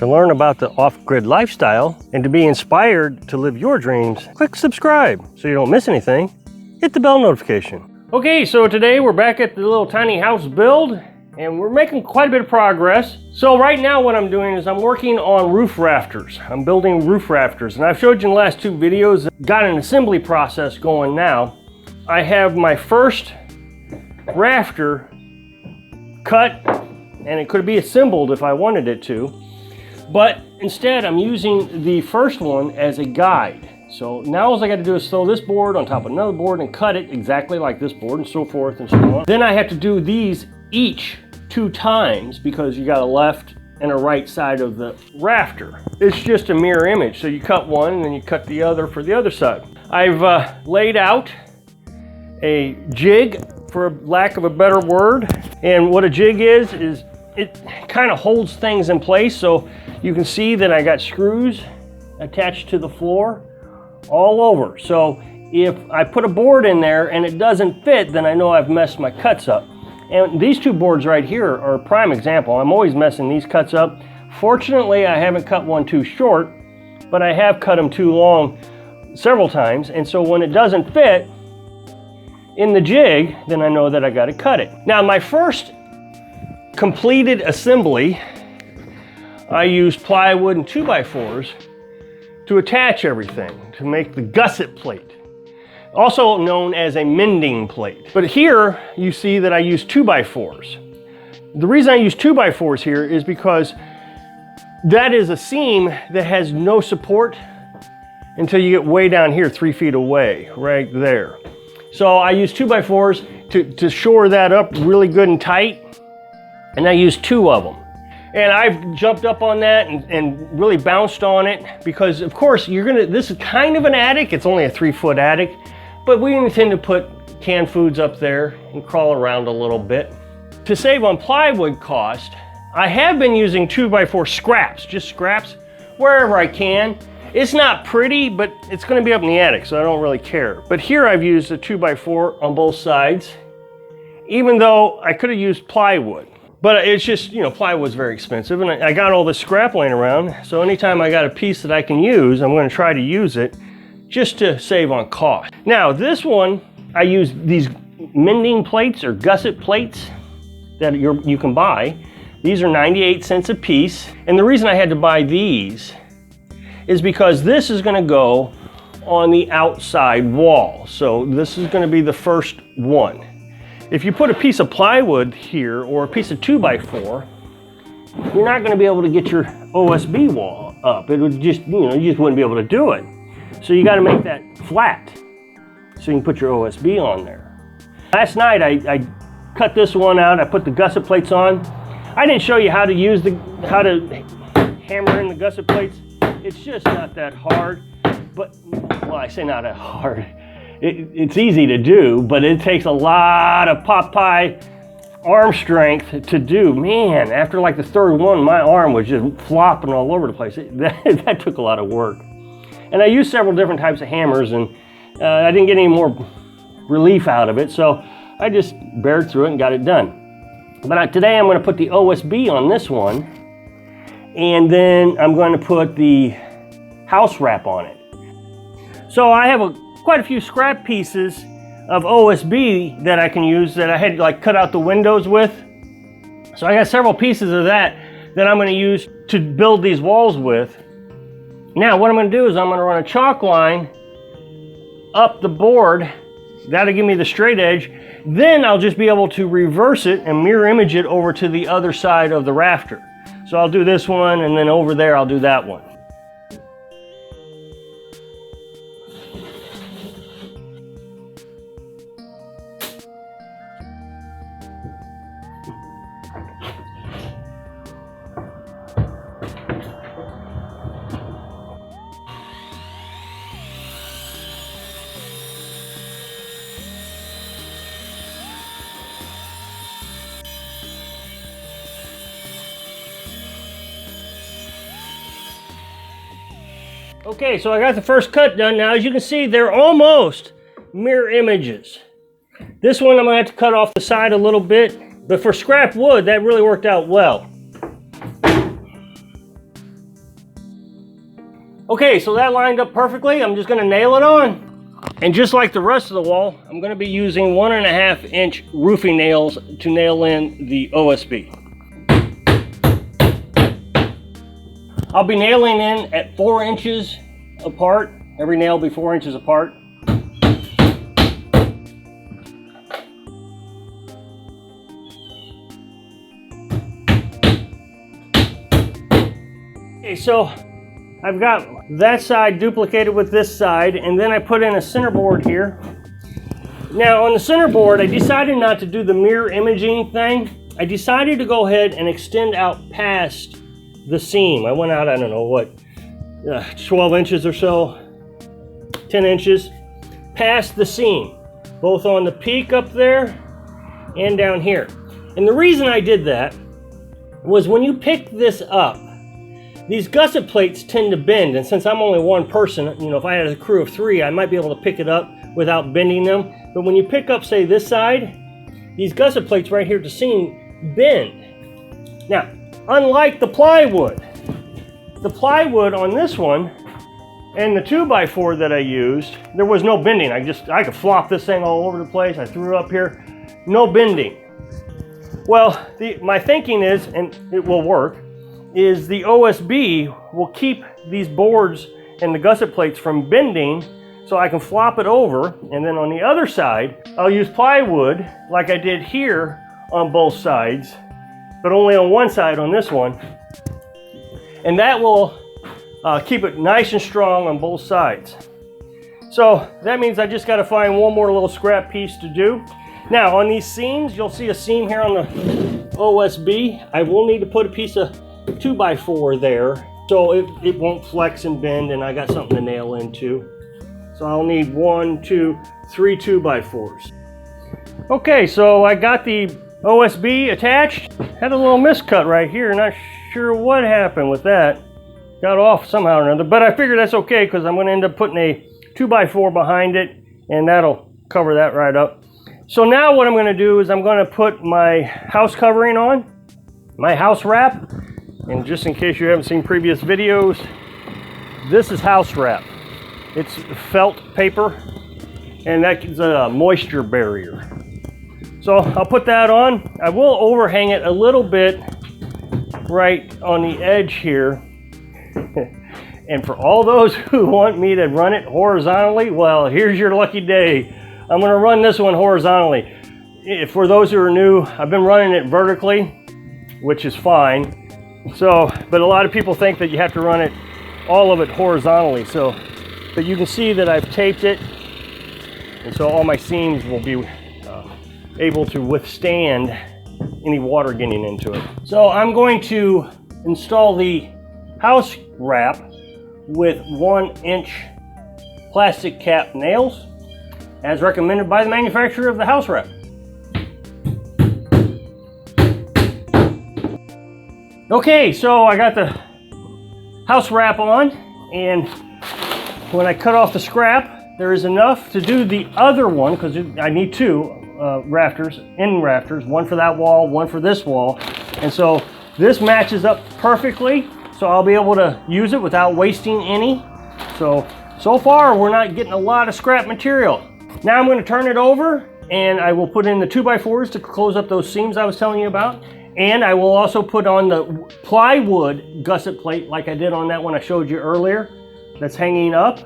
To learn about the off-grid lifestyle and to be inspired to live your dreams, click subscribe so you don't miss anything. Hit the bell notification. Okay, so today we're back at the little tiny house build and we're making quite a bit of progress. So right now what I'm doing is I'm working on roof rafters. I'm building roof rafters, and I've showed you in the last two videos, got an assembly process going now. I have my first rafter cut, and it could be assembled if I wanted it to, but instead I'm using the first one as a guide. So now all I got to do is throw this board on top of another board and cut it exactly like this board and so forth and so on. Then I have to do these each 2 times because you got a left and a right side of the rafter. It's just a mirror image. So you cut one and then you cut the other for the other side. I've laid out a jig, for lack of a better word. And what a jig is it kind of holds things in place. So you can see that I got screws attached to the floor all over. So if I put a board in there and it doesn't fit, then I know I've messed my cuts up. And these 2 boards right here are a prime example. I'm always messing these cuts up. Fortunately, I haven't cut one too short, but I have cut them too long several times. And so when it doesn't fit in the jig, then I know that I got to cut it. Now, my first completed assembly, I used plywood and 2x4s to attach everything, to make the gusset plate, also known as a mending plate. But here you see that I use 2x4s. The reason I use 2x4s here is because that is a seam that has no support until you get way down here 3 feet away, right there. So I use 2x4s to shore that up really good and tight, and I use 2 of them. And I've jumped up on that and really bounced on it because, of course, this is kind of an attic. It's only a 3-foot attic, but we intend to put canned foods up there and crawl around a little bit. To save on plywood cost, I have been using 2x4 scraps, just scraps, wherever I can. It's not pretty, but it's going to be up in the attic, so I don't really care. But here I've used a 2x4 on both sides, even though I could have used plywood. But it's just, plywood's very expensive, and I got all this scrap laying around, so anytime I got a piece that I can use, I'm going to try to use it just to save on cost. Now, this one, I use these mending plates or gusset plates that you can buy. These are 98 cents a piece, and the reason I had to buy these is because this is going to go on the outside wall. So this is going to be the first one. If you put a piece of plywood here or a piece of 2x4, you're not going to be able to get your OSB wall up. It would just, you just wouldn't be able to do it. So you got to make that flat so you can put your OSB on there. Last night I cut this one out. I put the gusset plates on. I didn't show you how to how to hammer in the gusset plates. It's just not that hard. But, well, I say not that hard. It's easy to do, but it takes a lot of Popeye arm strength to do. Man, after like the 3rd one, my arm was just flopping all over the place. That took a lot of work. And I used several different types of hammers, and I didn't get any more relief out of it, so I just bared through it and got it done. But today I'm going to put the OSB on this one, and then I'm going to put the house wrap on it. So I have quite a few scrap pieces of OSB that I can use that I had cut out the windows with. So I got several pieces of that I'm going to use to build these walls with. Now what I'm going to do is I'm going to run a chalk line up the board. That'll give me the straight edge. Then I'll just be able to reverse it and mirror image it over to the other side of the rafter. So I'll do this one, and then over there I'll do that one. Okay, so I got the first cut done. Now, as you can see, they're almost mirror images. This one I'm going to have to cut off the side a little bit, but for scrap wood, that really worked out well. Okay, so that lined up perfectly. I'm just gonna nail it on. And just like the rest of the wall, I'm gonna be using 1.5 inch roofing nails to nail in the OSB. I'll be nailing in at 4 inches apart. Every nail will be 4 inches apart. Okay, so I've got that side duplicated with this side, and then I put in a center board here. Now on the center board, I decided not to do the mirror imaging thing. I decided to go ahead and extend out past the seam. I went out, I don't know what, 12 inches or so, 10 inches, past the seam, both on the peak up there and down here. And the reason I did that was when you pick this up, these gusset plates tend to bend, and since I'm only one person, you know, if I had a crew of 3, I might be able to pick it up without bending them. But when you pick up, say, this side, these gusset plates right here at the seam bend. Now, unlike the plywood on this one and the 2x4 that I used, there was no bending. I could flop this thing all over the place. I threw it up here, no bending. Well, my thinking is, and it will work, is the OSB will keep these boards and the gusset plates from bending, so I can flop it over, and then on the other side, I'll use plywood like I did here on both sides, but only on one side on this one. And that will keep it nice and strong on both sides. So that means I just gotta find one more little scrap piece to do. Now on these seams, you'll see a seam here on the OSB. I will need to put a piece of 2x4 there so it won't flex and bend, and I got something to nail into. So I'll need 1, 2, 3 2x4s. Okay, so I got the OSB attached. Had a little miscut right here, not sure what happened with that. Got off somehow or another, but I figured that's okay because I'm going to end up putting a 2x4 behind it, and that'll cover that right up. So now what I'm going to do is I'm going to put my house covering on, my house wrap. And just in case you haven't seen previous videos, this is house wrap. It's felt paper, and that is a moisture barrier. So I'll put that on. I will overhang it a little bit right on the edge here. And for all those who want me to run it horizontally, well, here's your lucky day. I'm gonna run this one horizontally. For those who are new, I've been running it vertically, which is fine. So, but a lot of people think that you have to run it, all of it horizontally. So, but you can see that I've taped it, and so all my seams will be able to withstand any water getting into it. So I'm going to install the house wrap with 1 inch plastic cap nails, as recommended by the manufacturer of the house wrap. Okay, so I got the house wrap on, and when I cut off the scrap, there is enough to do the other one, because I need 2 rafters, end rafters, one for that wall, one for this wall. And so this matches up perfectly, so I'll be able to use it without wasting any. So far we're not getting a lot of scrap material. Now I'm going to turn it over, and I will put in the 2x4s to close up those seams I was telling you about. And I will also put on the plywood gusset plate like I did on that one I showed you earlier that's hanging up.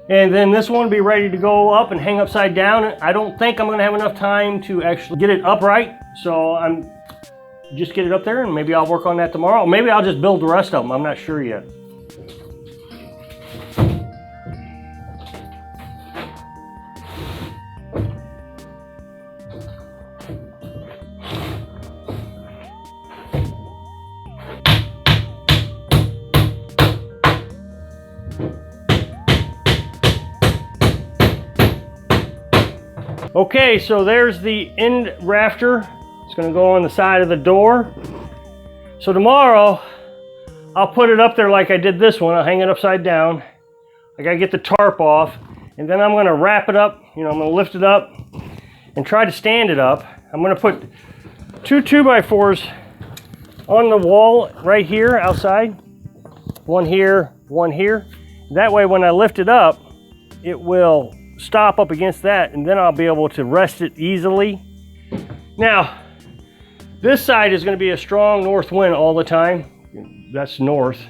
And then this one will be ready to go up and hang upside down. I don't think I'm going to have enough time to actually get it upright, so I'm just get it up there, and maybe I'll work on that tomorrow. Maybe I'll just build the rest of them. I'm not sure yet. Okay, so there's the end rafter. It's going to go on the side of the door. So tomorrow, I'll put it up there like I did this one. I'll hang it upside down. I got to get the tarp off, and then I'm going to wrap it up. You know, I'm going to lift it up and try to stand it up. I'm going to put 2 2x4s on the wall right here outside. One here, That way when I lift it up, it will stop up against that, and then I'll be able to rest it easily. Now, this side is going to be a strong north wind all the time. That's north.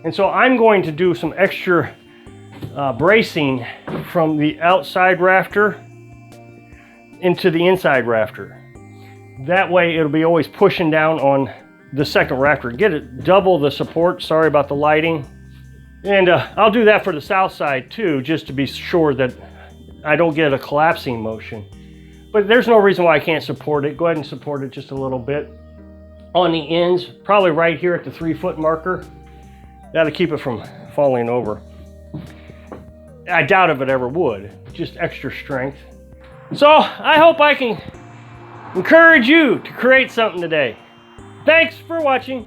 And so I'm going to do some extra bracing from the outside rafter into the inside rafter. That way it'll be always pushing down on the second rafter. Get it double the support. Sorry about the lighting. And I'll do that for the south side too, just to be sure that I don't get a collapsing motion. But there's no reason why I can't support it. Go ahead and support it just a little bit on the ends, probably right here at the 3-foot marker. That'll keep it from falling over. I doubt if it ever would, just extra strength. So I hope I can encourage you to create something today. Thanks for watching.